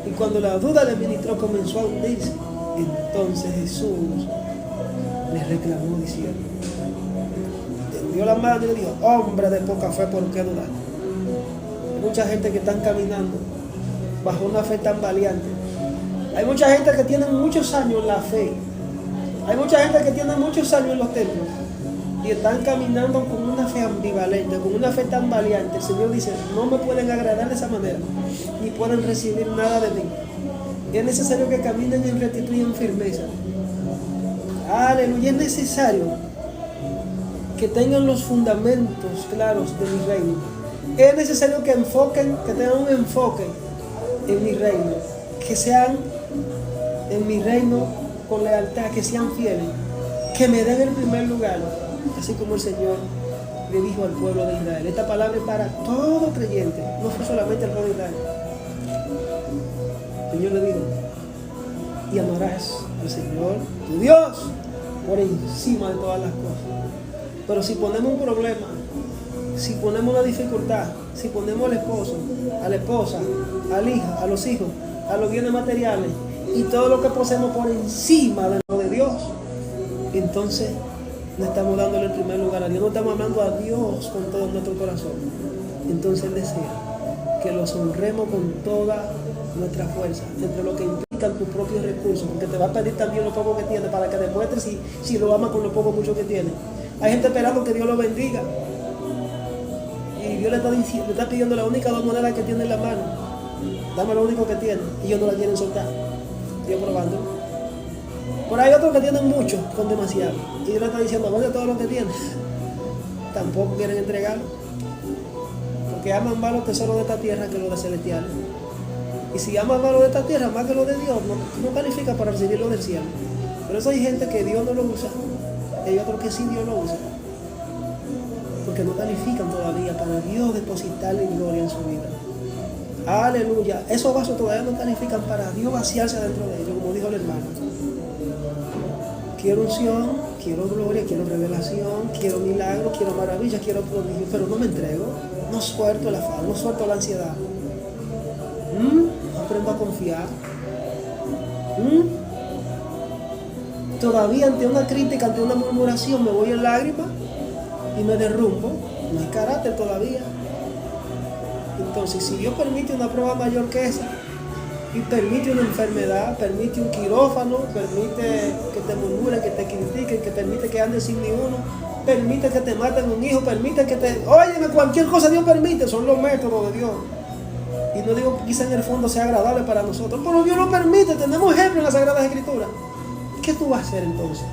Y cuando la duda le ministró, comenzó a hundirse. Entonces Jesús le reclamó diciendo, tendió la mano y le dijo: hombre de poca fe, ¿por qué dudaste? Hay mucha gente que están caminando bajo una fe tan valiente. Hay mucha gente que tiene muchos años en la fe. Hay mucha gente que tiene muchos años en los templos y están caminando con una fe ambivalente, con una fe tan valiente. El Señor dice: no me pueden agradar de esa manera, ni pueden recibir nada de mí. Y es necesario que caminen en rectitud y en firmeza. Aleluya. Es necesario que tengan los fundamentos claros de mi reino. Es necesario que tengan un enfoque en mi reino, que sean en mi reino con lealtad, que sean fieles, que me den el primer lugar, así como el Señor le dijo al pueblo de Israel. Esta palabra es para todo creyente, no fue solamente el pueblo de Israel. El Señor le dijo: y amarás al Señor tu Dios por encima de todas las cosas. Pero si ponemos un problema, si ponemos una dificultad, si ponemos al esposo, a la esposa, al hijo, a los hijos, a los bienes materiales y todo lo que poseemos por encima de lo de Dios, entonces no estamos dándole el primer lugar a Dios, no estamos amando a Dios con todo nuestro corazón. Entonces Él desea que los honremos con toda nuestra fuerza, entre lo que implican tus propios recursos, porque te va a pedir también lo poco que tienes para que demuestres si lo amas con lo poco mucho que tienes. Hay gente esperando que Dios lo bendiga y Dios le está pidiendo la única dos monedas que tiene en la mano. Dame lo único que tiene, y ellos no la quieren soltar. Estoy probando. Por ahí otros que tienen mucho con demasiado y Dios le está diciendo: vende todo lo que tienes. Tampoco quieren entregarlo, porque aman más los tesoros de esta tierra que los de celestiales. Y si aman más lo de esta tierra más que lo de Dios, no califica para recibir lo del cielo. Por eso hay gente que Dios no lo usa, y hay otros que sí Dios lo usa, porque no califican todavía para Dios depositarle gloria en su vida. Aleluya. Esos vasos todavía no califican para Dios vaciarse dentro de ellos, como dijo el hermano. Quiero unción, quiero gloria, quiero revelación, quiero milagro, quiero maravilla, quiero prodigio, pero no me entrego, no suelto el afán, no suelto la ansiedad. Aprendo a confiar. Todavía ante una crítica, ante una murmuración, me voy en lágrimas y me derrumbo. No hay carácter todavía. Entonces, si Dios permite una prueba mayor que esa, y permite una enfermedad, permite un quirófano, permite que te murmuren, que te critiquen, que permite que andes sin ni uno, permite que te maten un hijo, permite que te... Óyeme, cualquier cosa Dios permite, son los métodos de Dios. Y no digo que quizá en el fondo sea agradable para nosotros, pero Dios lo permite, tenemos ejemplos en las Sagradas Escrituras. ¿Qué tú vas a hacer entonces?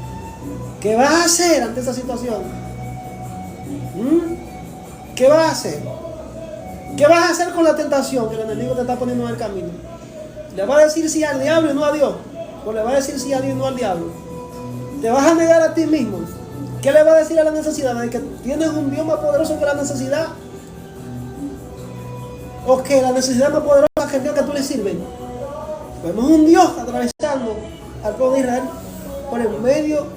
¿Qué vas a hacer ante esa situación? ¿Qué vas a hacer? ¿Qué vas a hacer con la tentación que el enemigo te está poniendo en el camino? ¿Le vas a decir sí al diablo y no a Dios? ¿O le vas a decir sí a Dios y no al diablo? ¿Te vas a negar a ti mismo? ¿Qué le vas a decir a la necesidad? ¿De que tienes un Dios más poderoso que la necesidad? ¿O que la necesidad más poderosa que el Dios que tú le sirves? Vemos un Dios atravesando al pueblo de Israel por el medio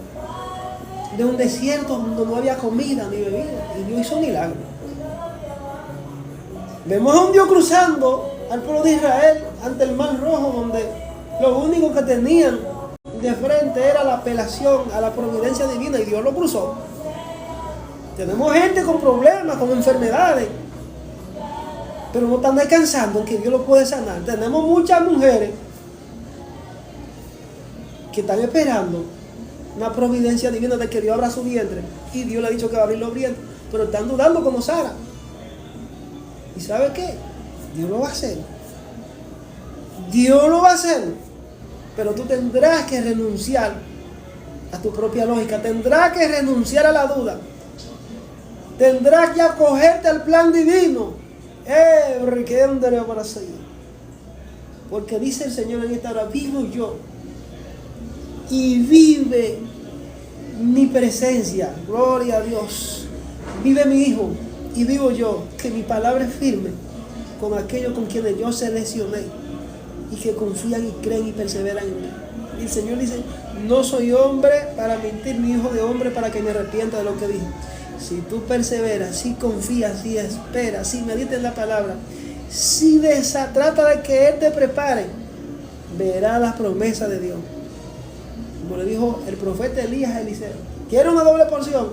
de un desierto donde no había comida ni bebida, y Dios hizo un milagro. Vemos a un Dios cruzando al pueblo de Israel ante el mar rojo, donde lo único que tenían de frente era la apelación a la providencia divina, y Dios lo cruzó. Tenemos gente con problemas, con enfermedades, pero no están descansando en que Dios lo puede sanar. Tenemos muchas mujeres que están esperando una providencia divina de que Dios abra su vientre, y Dios le ha dicho que va a abrir los vientres, pero están dudando como Sara. ¿Y sabe qué? Dios lo va a hacer. Dios lo va a hacer. Pero tú tendrás que renunciar a tu propia lógica. Tendrás que renunciar a la duda. Tendrás que acogerte al plan divino. Porque dice el Señor en esta hora: vivo yo y vive mi presencia. Gloria a Dios. Vive mi Hijo y vivo yo, que mi palabra es firme con aquellos con quienes yo seleccioné y que confían y creen y perseveran en mí. Y el Señor dice: no soy hombre para mentir, ni hijo de hombre para que me arrepienta de lo que dije. Si tú perseveras, si confías, si esperas, si meditas en la palabra, si trata de que Él te prepare, verás las promesas de Dios. Como le dijo el profeta Elías a Eliseo: quiero una doble porción.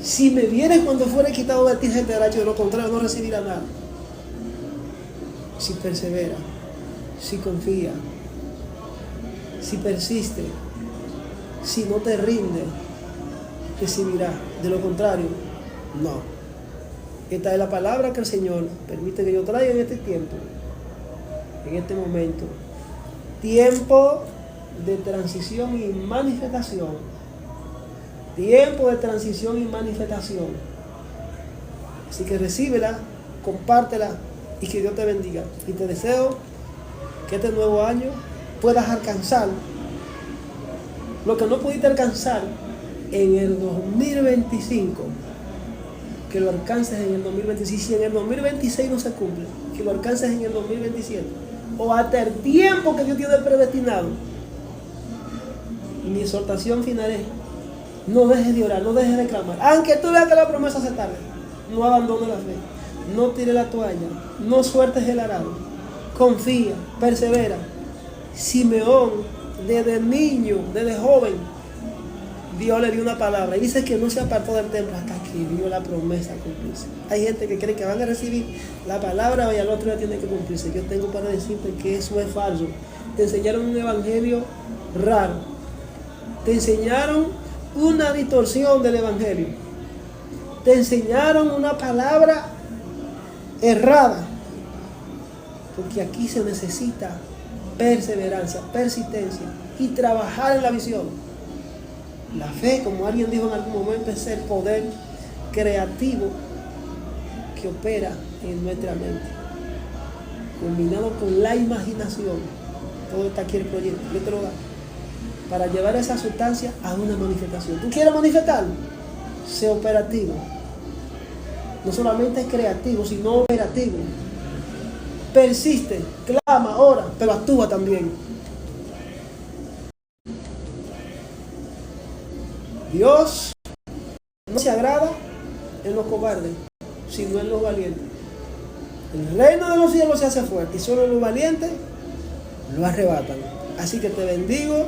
Si me vieres cuando fuere quitado de ti gente derecho, de lo contrario no recibirá nada. Si persevera, si confía, si persiste, si no te rinde, recibirá. De lo contrario, no. Esta es la palabra que el Señor permite que yo traiga en este tiempo, en este momento. Tiempo de transición y manifestación. Tiempo de transición y manifestación. Así que recíbela, compártela y que Dios te bendiga. Y te deseo que este nuevo año puedas alcanzar lo que no pudiste alcanzar en el 2025, que lo alcances en el 2026. Si en el 2026 no se cumple, que lo alcances en el 2027, o hasta el tiempo que Dios tiene predestinado. Y mi exhortación final es: no dejes de orar, no dejes de clamar. Aunque tú veas que la promesa se tarde, no abandones la fe, no tires la toalla, no sueltes el arado. Confía, persevera. Simeón, desde niño, desde joven, Dios le dio una palabra y dice que no se apartó del templo hasta que vio la promesa cumplirse. Hay gente que cree que van a recibir la palabra y al otro día tiene que cumplirse. Yo tengo para decirte que eso es falso. Te enseñaron un evangelio raro. Te enseñaron una distorsión del evangelio. Te enseñaron una palabra errada. Porque aquí se necesita perseverancia, persistencia y trabajar en la visión. La fe, como alguien dijo en algún momento, es el poder creativo que opera en nuestra mente, combinado con la imaginación. Todo está aquí el proyecto. Yo te lo da para llevar esa sustancia a una manifestación. ¿Tú quieres manifestar? Sé operativo. No solamente es creativo, sino operativo. Persiste, clama, ora, pero actúa también. Dios no se agrada en los cobardes, sino en los valientes. El reino de los cielos se hace fuerte y solo los valientes lo arrebatan. Así que te bendigo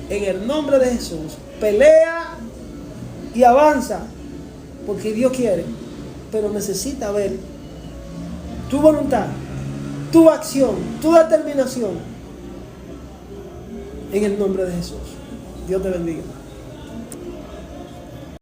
en el nombre de Jesús. Pelea y avanza, porque Dios quiere, pero necesita ver tu voluntad, tu acción, tu determinación, en el nombre de Jesús. Dios te bendiga.